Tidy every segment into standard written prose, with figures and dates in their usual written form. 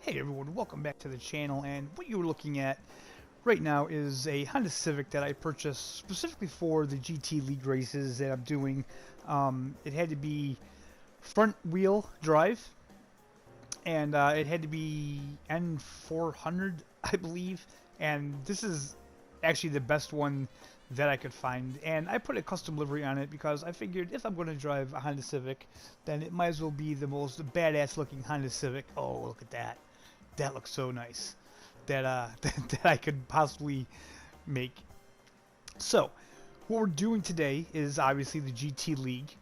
Hey everyone, welcome back to the channel, and what you're looking at right now is a Honda Civic that I purchased specifically for the GT League races that I'm doing. It had to be front wheel drive, and it had to be N400, I believe, and this is actually the best one that I could find, and I put a custom livery on it because I figured if I'm going to drive a Honda Civic, then it might as well be the most badass looking Honda Civic. Oh, look at that. That looks so nice that that I could possibly make. So what we're doing today is obviously the GT League.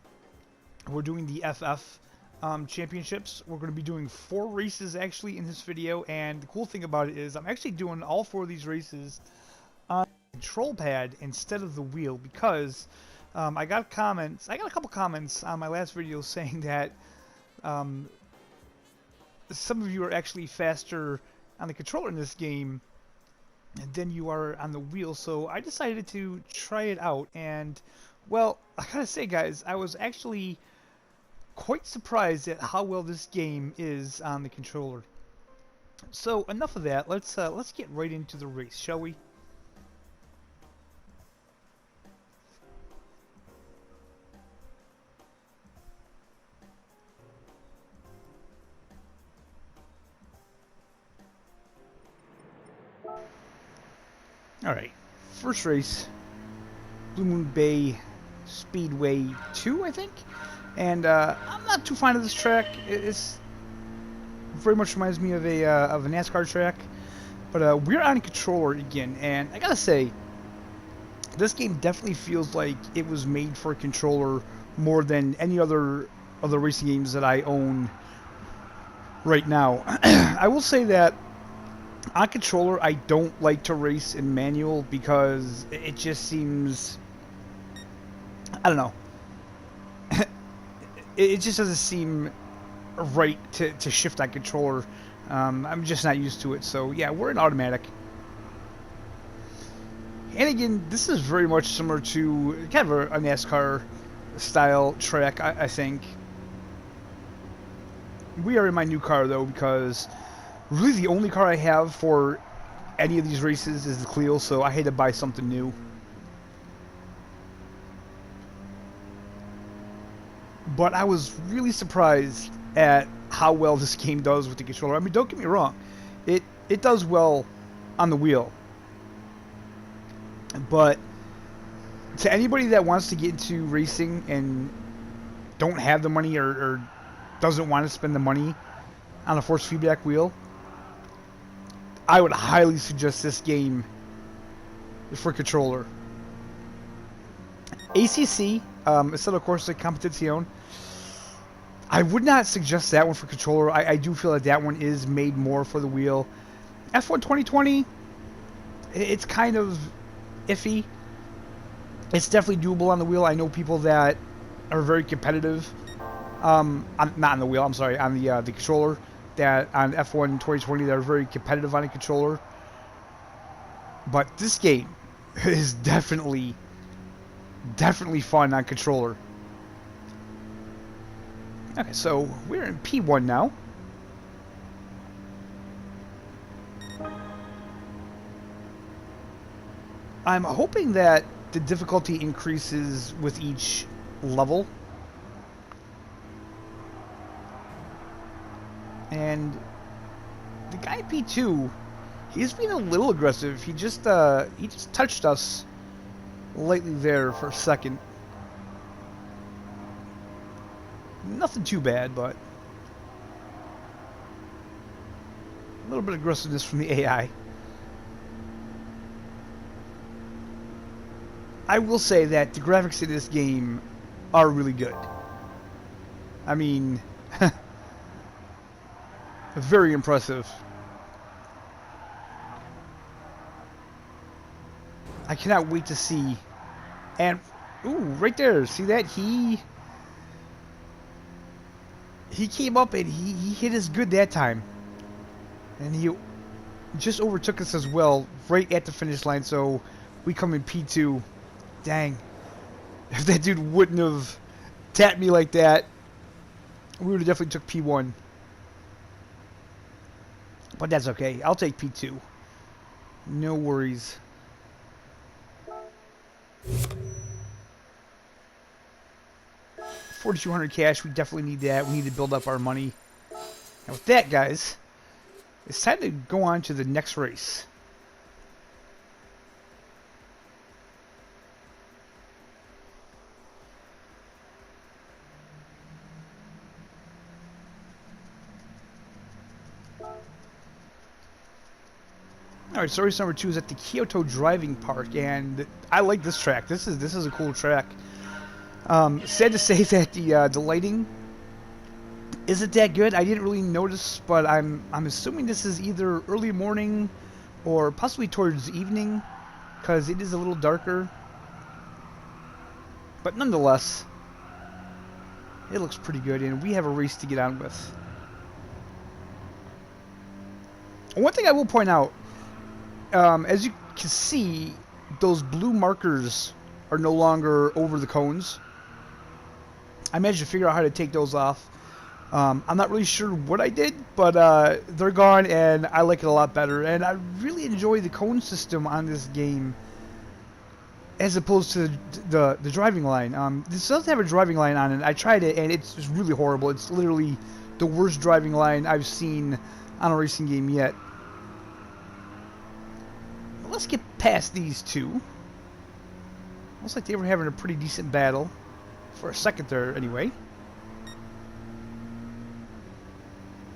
We're doing the FF championships. We're going to be doing 4 races actually in this video, and the cool thing about it is I'm actually doing all 4 of these races on the control pad instead of the wheel because I got a couple comments on my last video saying that some of you are actually faster on the controller in this game than you are on the wheel, so I decided to try it out, and well, I gotta say guys, I was actually quite surprised at how well this game is on the controller. So enough of that, let's get right into the race, shall we? Alright, first race, Blue Moon Bay Speedway 2, I think? And I'm not too fond of this track. It's very much reminds me of a NASCAR track. But we're on a controller again, and I gotta say, this game definitely feels like it was made for a controller more than any other of the racing games that I own right now. I will say that on controller, I don't like to race in manual because it just seems, I don't know, it just doesn't seem right to shift on controller. I'm just not used to it, so yeah, we're in automatic. And again, this is very much similar to kind of a NASCAR style track, I think. We are in my new car though, because really the only car I have for any of these races is the Clio, so I had to buy something new. But I was really surprised at how well this game does with the controller. I mean, don't get me wrong, it does well on the wheel. But to anybody that wants to get into racing and don't have the money or doesn't want to spend the money on a force feedback wheel, I would highly suggest this game for controller. ACC, Assetto Corsa Competizione, I would not suggest that one for controller. I do feel that that one is made more for the wheel. F1 2020, it's kind of iffy. It's definitely doable on the wheel. I know people that are very competitive. Not on the wheel, I'm sorry, on the controller. That on F1 2020 that are very competitive on a controller. But this game is definitely fun on controller. Okay, so we're in P1 now. I'm hoping that the difficulty increases with each level. And the guy in P2, he's being a little aggressive. He just touched us lightly there for a second. Nothing too bad, but a little bit of aggressiveness from the AI. I will say that the graphics in this game are really good. I mean, very impressive. I cannot wait to see. And, ooh, right there, see that? He came up and he hit us good that time. And he just overtook us as well right at the finish line, so we come in P2. Dang. If that dude wouldn't have tapped me like that, we would have definitely took P1. But that's okay. I'll take P2. No worries. $4,200 cash. We definitely need that. We need to build up our money. And with that, guys, it's time to go on to the next race. Alright, so race number 2 is at the Kyoto Driving Park, and I like this track. This is a cool track. Sad to say that the lighting isn't that good. I didn't really notice, but I'm assuming this is either early morning or possibly towards evening, because it is a little darker. But nonetheless, it looks pretty good, and we have a race to get on with. One thing I will point out, as you can see, those blue markers are no longer over the cones. I managed to figure out how to take those off. I'm not really sure what I did, but they're gone, and I like it a lot better. And I really enjoy the cone system on this game, as opposed to the driving line. This does have a driving line on it. I tried it, and it's really horrible. It's literally the worst driving line I've seen on a racing game yet. But let's get past these two. Looks like they were having a pretty decent battle for a second there, anyway.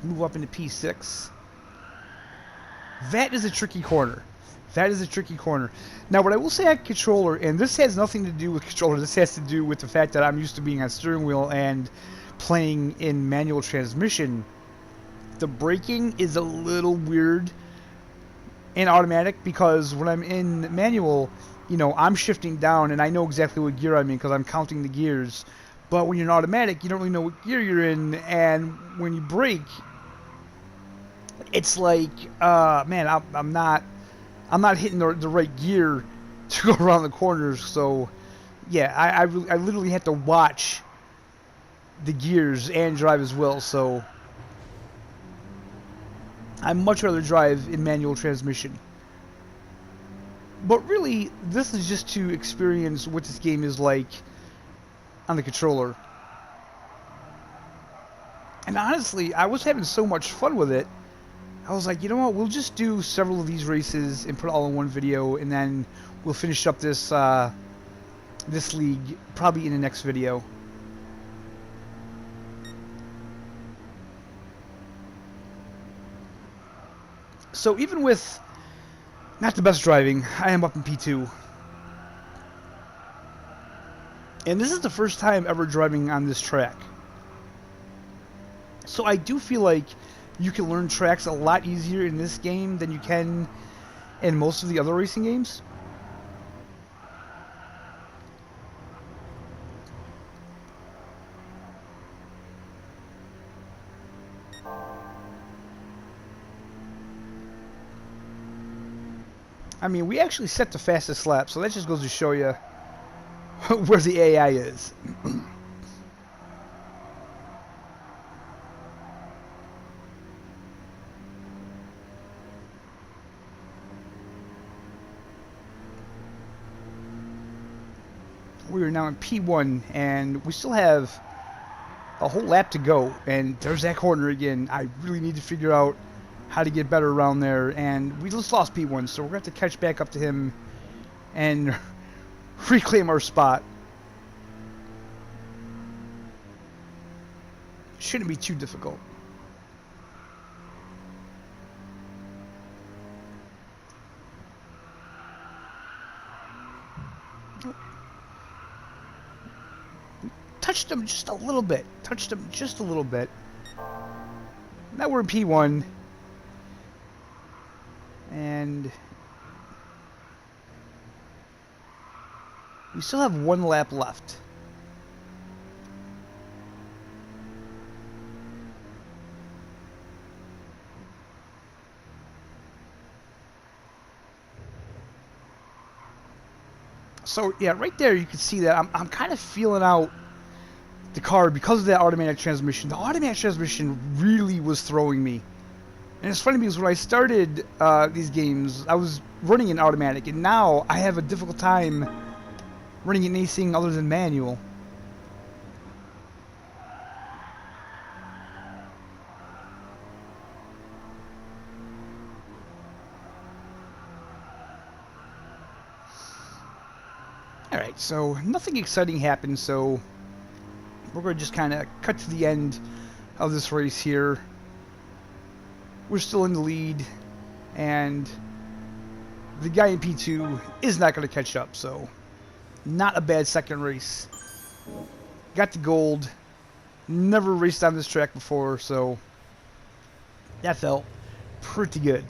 Move up into P6. That is a tricky corner. That is a tricky corner. Now, what I will say on controller, and this has nothing to do with controller, this has to do with the fact that I'm used to being on steering wheel and playing in manual transmission. The braking is a little weird in automatic, because when I'm in manual, you know, I'm shifting down and I know exactly what gear I'm in because I'm counting the gears. But when you're in automatic, you don't really know what gear you're in, and when you brake, it's like, man, I'm not hitting the right gear to go around the corners. So, yeah, I literally have to watch the gears and drive as well. So, I'd much rather drive in manual transmission. But really, this is just to experience what this game is like on the controller. And honestly, I was having so much fun with it. I was like, you know what, we'll just do several of these races and put it all in one video, and then we'll finish up this this league probably in the next video. So even with not the best driving, I am up in P2. And this is the first time ever driving on this track. So I do feel like you can learn tracks a lot easier in this game than you can in most of the other racing games. I mean, we actually set the fastest lap, so that just goes to show you where the AI is. We are now in P1, and we still have a whole lap to go, and there's that corner again. I really need to figure out how to get better around there, and we just lost P1, so we're going to have to catch back up to him and reclaim our spot. Shouldn't be too difficult. Touched him just a little bit. Touched him just a little bit. Now we're in P1. And we still have one lap left. So yeah, right there you can see that I'm kind of feeling out the car because of that automatic transmission. The automatic transmission really was throwing me. And it's funny because when I started these games, I was running in automatic, and now I have a difficult time running in anything other than manual. Alright, so nothing exciting happened, so we're going to just kind of cut to the end of this race here. We're still in the lead, and the guy in P2 is not going to catch up, so not a bad second race. Got the gold. Never raced on this track before, so that felt pretty good.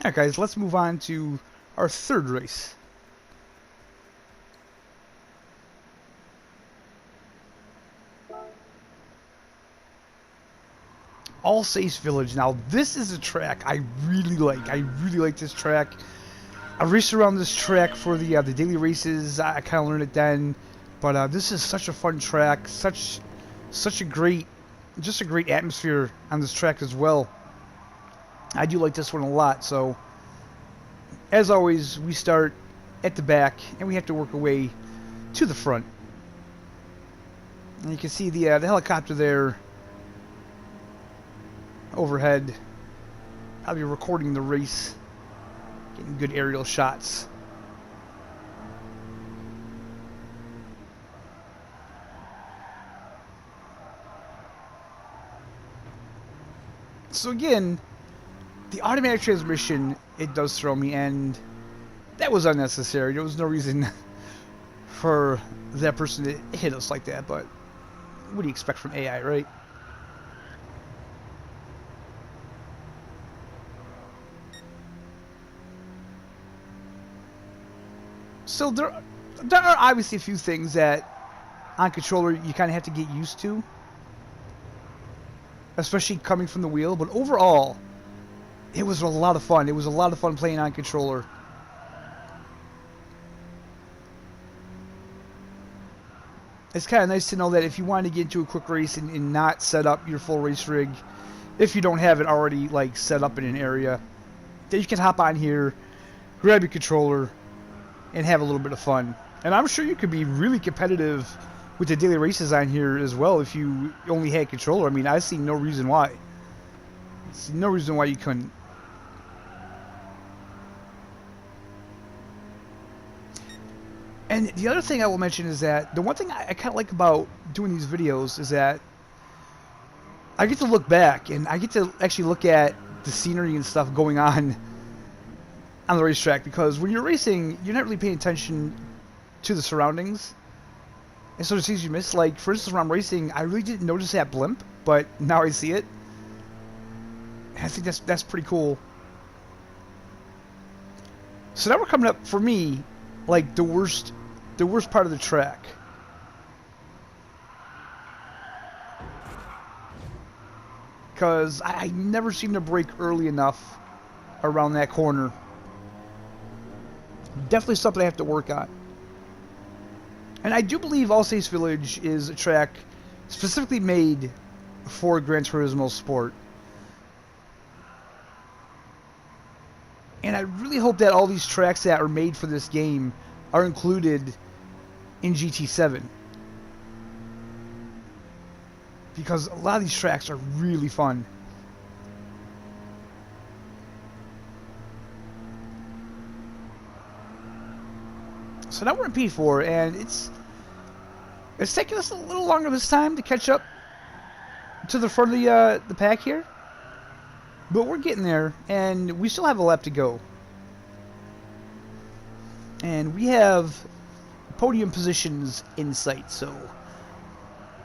Alright guys, let's move on to our third race. Alsace Village. Now this is a track I really like. I really like this track. I raced around this track for the daily races. I kind of learned it then, but this is such a fun track. Such a great, just a great atmosphere on this track as well. I do like this one a lot. So, as always, we start at the back and we have to work our way to the front. And you can see the helicopter there overhead. I'll be recording the race, getting good aerial shots. So again, the automatic transmission, it does throw me, and that was unnecessary. There was no reason for that person to hit us like that, but what do you expect from AI, right? So there are obviously a few things that on controller you kind of have to get used to, especially coming from the wheel, but overall it was a lot of fun. It was a lot of fun playing on controller. It's kind of nice to know that if you want to get into a quick race and not set up your full race rig, if you don't have it already like set up in an area, that you can hop on here, grab your controller, and have a little bit of fun. And I'm sure you could be really competitive with the daily races on here as well if you only had controller. I mean, I see no reason why. I see no reason why you couldn't. And the other thing I will mention is that the one thing I kind of like about doing these videos is that I get to look back and I get to actually look at the scenery and stuff going on the racetrack, because when you're racing, you're not really paying attention to the surroundings, and so there's things you miss. Like, for instance, when I'm racing, I really didn't notice that blimp, but now I see it. And I think that's pretty cool. So now we're coming up, for me, like the worst part of the track. Because I never seem to brake early enough around that corner. Definitely something I have to work on. And I do believe Alsace Village is a track specifically made for Gran Turismo Sport. And I really hope that all these tracks that are made for this game are included in GT7. Because a lot of these tracks are really fun. So now we're in P4, and it's taking us a little longer this time to catch up to the front of the pack here. But we're getting there, and we still have a lap to go. And we have podium positions in sight, so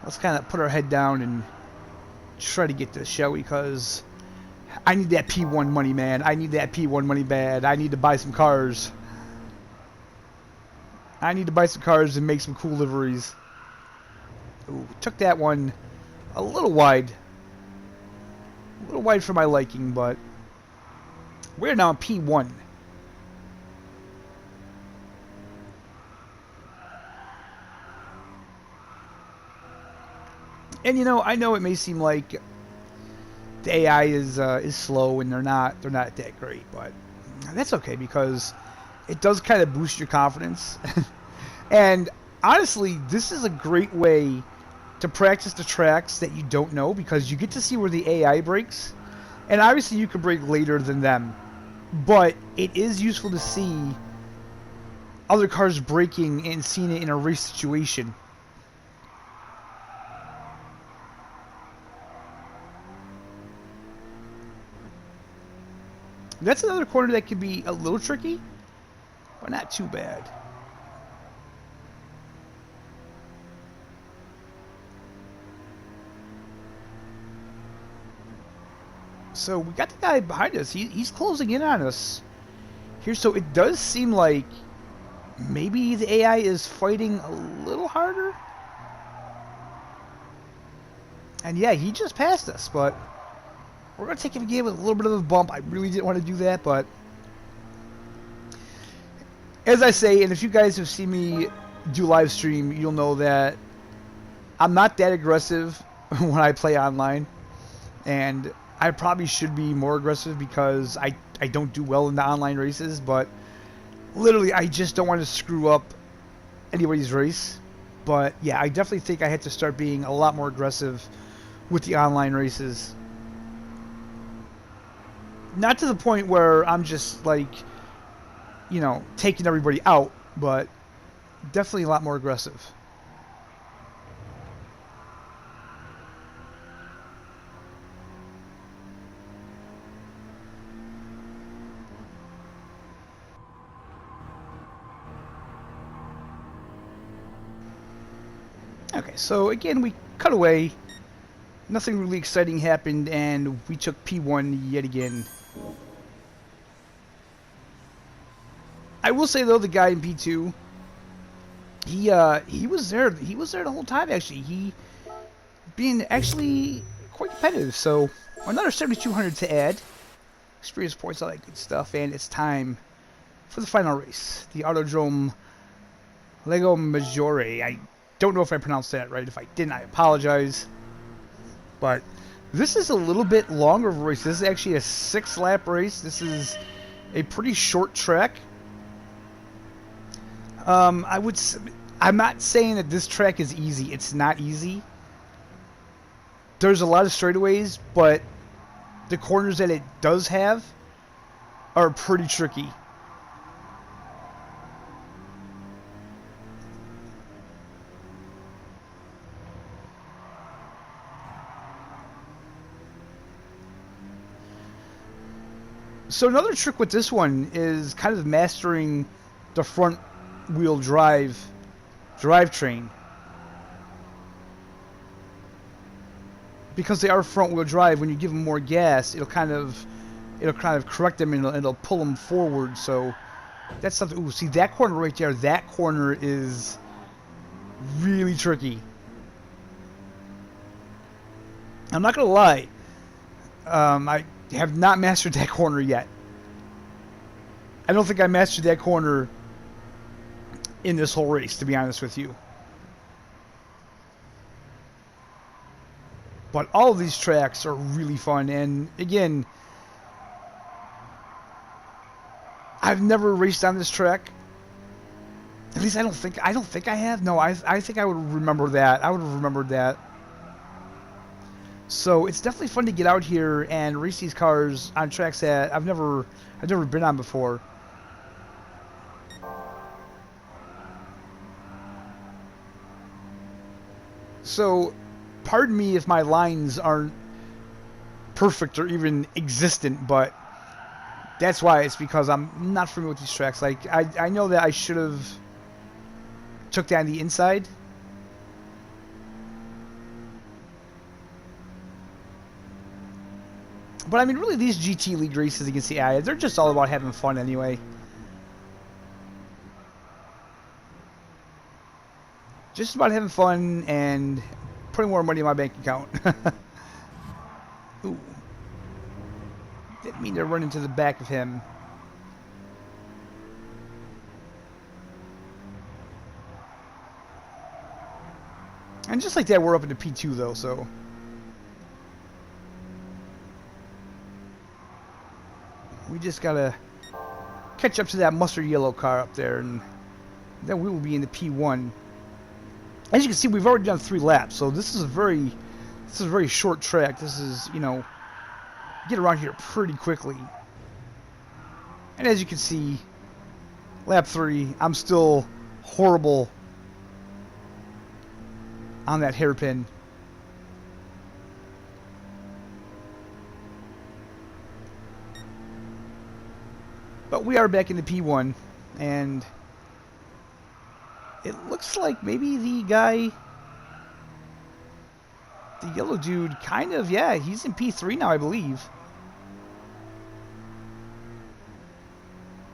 let's kind of put our head down and try to get this, shall we? Because I need that P1 money, man. I need that P1 money bad. I need to buy some cars. I need to buy some cars and make some cool liveries. Ooh, took that one a little wide. A little wide for my liking, but we're now in P1. And you know, I know it may seem like the AI is slow and they're not that great, but that's okay because it does kind of boost your confidence. And honestly, this is a great way to practice the tracks that you don't know because you get to see where the AI breaks. And obviously you can break later than them, but it is useful to see other cars braking and seeing it in a race situation. That's another corner that could be a little tricky, but not too bad. So we got the guy behind us. He's closing in on us here. So it does seem like maybe the AI is fighting a little harder. And yeah, he just passed us, but we're going to take him again with a little bit of a bump. I really didn't want to do that, but as I say, and if you guys have seen me do live stream, you'll know that I'm not that aggressive when I play online. And I probably should be more aggressive because I don't do well in the online races, but literally I just don't want to screw up anybody's race. But yeah, I definitely think I had to start being a lot more aggressive with the online races. Not to the point where I'm just like, you know, taking everybody out, but definitely a lot more aggressive. Okay, so again, we cut away. Nothing really exciting happened, and we took P1 yet again. I will say though, the guy in P2, he was there. He was there the whole time. Actually, he being actually quite competitive. So another 7,200 to add, experience points, all that good stuff, and it's time for the final race, the Autodrome Lego Maggiore. I don't know if I pronounced that right. If I didn't, I apologize. But this is a little bit longer of a race. This is actually a 6-lap race. This is a pretty short track. I'm not saying that this track is easy. It's not easy. There's a lot of straightaways, but the corners that it does have are pretty tricky. So another trick with this one is kind of mastering the front wheel drivetrain. Because they are front wheel drive, when you give them more gas, it'll kind of correct them and it'll pull them forward. So that's something. Ooh, see that corner right there? That corner is really tricky. I'm not gonna lie. I have not mastered that corner yet. I don't think I mastered that corner in this whole race, to be honest with you. But all of these tracks are really fun, and again, I've never raced on this track. At least I don't think I have. No, I think I would remember that. I would have remembered that. So it's definitely fun to get out here and race these cars on tracks that I've never been on before. So, pardon me if my lines aren't perfect or even existent, but that's why. It's because I'm not familiar with these tracks. Like, I know that I should have took down the inside. But I mean, really, these GT League races against the AI, they're just all about having fun anyway. Just about having fun, and putting more money in my bank account. Ooh. Didn't mean to run into the back of him. And just like that, we're up into P2 though, so. We just gotta catch up to that mustard yellow car up there, and then we will be in the P1. As you can see, we've already done 3 laps, so this is a very short track. This is, you know, get around here pretty quickly. And as you can see, lap 3, I'm still horrible on that hairpin. But we are back in the P1, and it looks like maybe the guy, the yellow dude, kind of, yeah, he's in P3 now, I believe.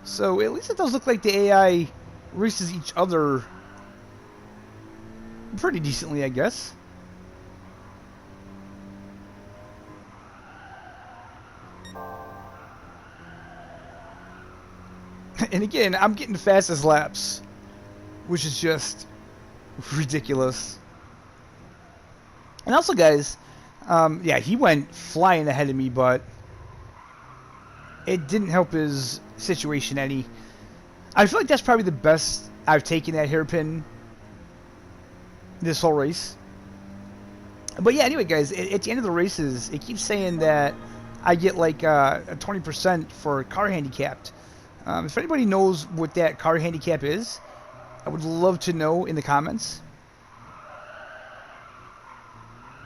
So at least it does look like the AI races each other pretty decently, I guess. And again, I'm getting the fastest laps, which is just ridiculous. And also, guys, yeah, he went flying ahead of me, but it didn't help his situation any. I feel like that's probably the best I've taken that hairpin this whole race. But yeah, anyway, guys, at the end of the races, it keeps saying that I get like a 20% for car handicapped. If anybody knows what that car handicap is, I would love to know in the comments.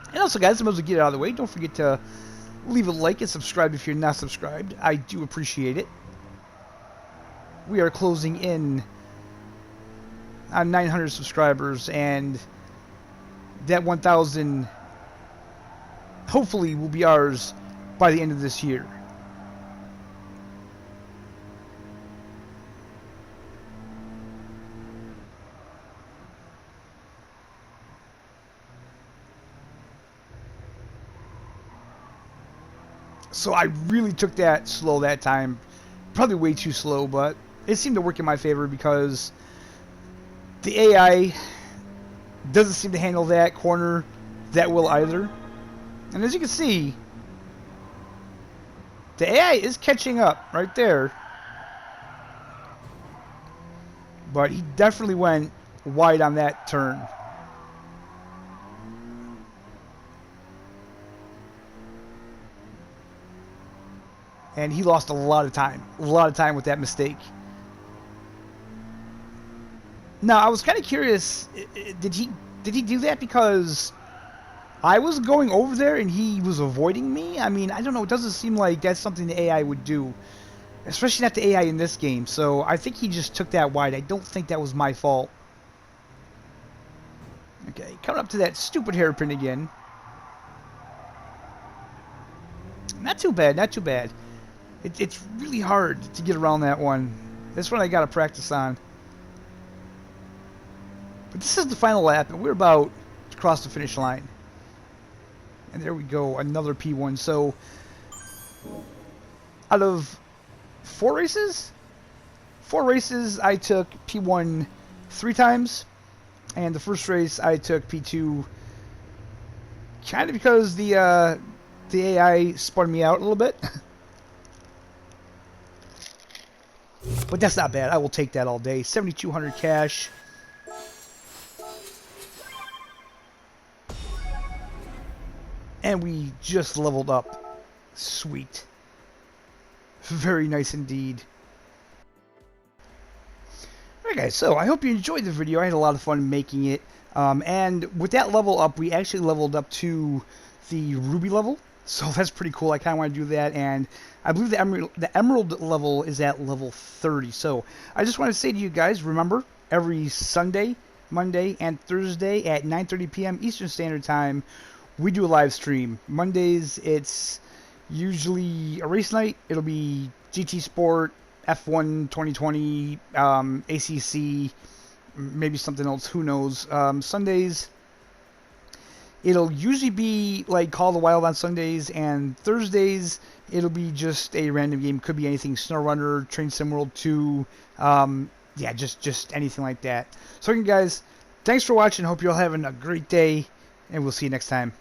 And also, guys, I'm supposed to get it out of the way. Don't forget to leave a like and subscribe if you're not subscribed. I do appreciate it. We are closing in on 900 subscribers, and that 1,000 hopefully will be ours by the end of this year. So I really took that slow that time. Probably way too slow, but it seemed to work in my favor because the AI doesn't seem to handle that corner that well either. And as you can see, the AI is catching up right there. But he definitely went wide on that turn. And he lost a lot of time with that mistake. Now, I was kind of curious, did he do that because I was going over there and he was avoiding me? I mean, I don't know, it doesn't seem like that's something the AI would do, especially not the AI in this game. So I think he just took that wide. I don't think that was my fault. Okay, coming up to that stupid hairpin again. Not too bad, not too bad. It's really hard to get around that one. That's what I got to practice on. But this is the final lap, and we're about to cross the finish line. And there we go, another P1. So, out of 4 races, I took P1 3 times. And the first race, I took P2 kind of because the AI spun me out a little bit. But that's not bad. I will take that all day. 7,200 cash. And we just leveled up. Sweet. Very nice indeed. Alright guys, so I hope you enjoyed the video. I had a lot of fun making it. And with that level up, we actually leveled up to the Ruby level. So that's pretty cool. I kind of want to do that, and I believe the Emerald level is at level 30. So I just want to say to you guys, remember, every Sunday, Monday, and Thursday at 9:30 p.m. Eastern Standard Time, we do a live stream. Mondays, it's usually a race night. It'll be GT Sport, F1 2020, ACC, maybe something else. Who knows? Sundays, It'll usually be like Call of the Wild on Sundays, and Thursdays it'll be just a random game. Could be anything: SnowRunner, Train Sim World 2, yeah, just anything like that. So again, guys, thanks for watching. Hope you're all having a great day, and we'll see you next time.